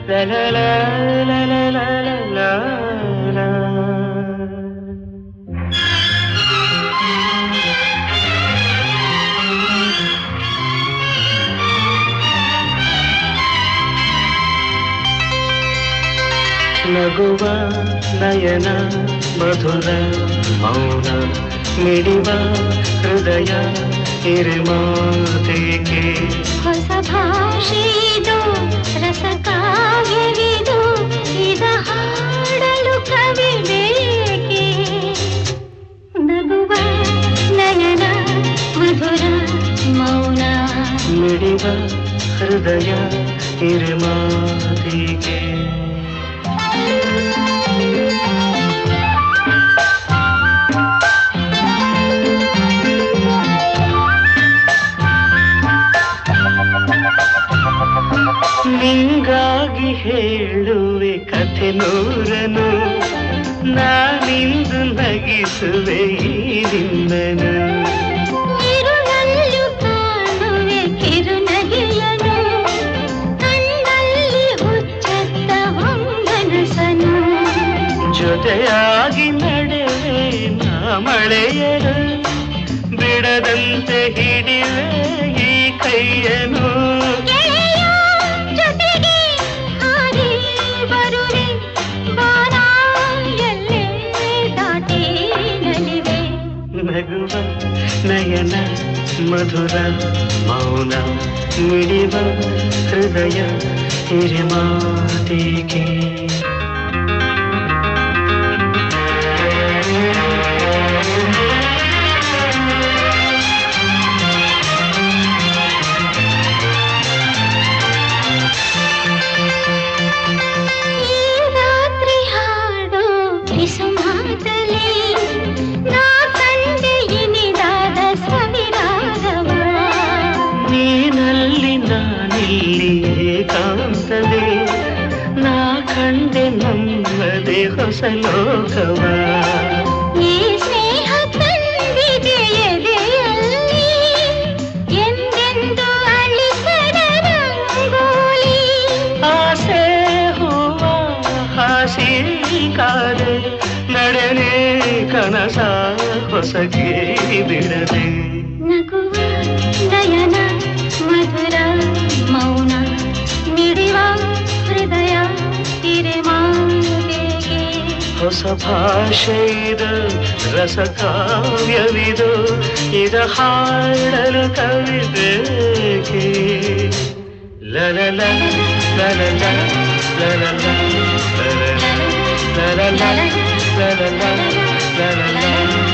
la la la la la la la la. ನಗುವ ನಯನ ಮಧುರ ಮೌನ ಮಿಡಿವ ಹೃದಯ ಹಿರಿಮಾತೆಗೆ ಹೊಸ ಭಾಷೆದು ರಸ ಕಾವ್ಯವಿದು ಇದ ಹಾಡಲು ಕವಿ ಬೇಕೆ ನಗುವ ನಯನ ಮಧುರ ಮೌನ ಮಿಡಿವ ಹೃದಯ ಹಿರಿಮಾತೆಗೆ ನಿಂಗಾಗಿ ಹೇಳುವೆ ಕಥೆ ನೂರನು ನಾನಿಂದು ನಗಿಸುವೆ ಈ ನಿನ್ನನು ಇರುಳಲ್ಲೂ ಕಾಣುವೆ ಕಿರುನಗೆಯನು ಕಣ್ಣಲ್ಲಿ ಹುಚ್ಚತ್ತ ಹೊಂಗನಸನು ಜೊತೆಯಾಗಿ ನಡೆವೆ ನಾ ಮಳೆಯರು ಬಿಡದಂತೆ ಹಿಡಿವೆ ಈ ಕೈಯನು ನಗುವ ನಯನ ಮಧುರ ಮೌನ ಮಿಡಿವ ಹೃದಯ ಹಿರಿಮಾತೆಗೆ ಏಕಾಂತವೇ ನಾ ಕಂಡೆ ನಮ್ಮದೇ ಹೊಸ ಲೋಕವ ಈ ಸ್ನೇಹ ತಂದಿದೆ ಎದೆಯಲ್ಲಿ ಎಂದೆಂದು ಅಳಿಸದ ರಂಗೋಲಿ ಆಸೆ ಹೂವ ಹಾಸಿ ಕಾದೆ ನಡೆನೆ ಕನಸ ಹೊಸಗೆ ಬಿಡದೆ ನಗುವ ನಯನ ಮಧುರ ಮೌನ ಮಿಡಿವ ಹೃದಯ ಹಿರಿಮಾತೆಗೆ ಹೊಸ ಭಾಷೆ ಇದು ರಸ ಕಾವ್ಯವಿದು ಇದ ಹಾಡಲು ಕವಿ ಬೇಕೆ ಲಲಲ ಲಲಲ ಲಲಲ ಲಲಲ ಲಲಲ ಲಲಲ ಲಲಲ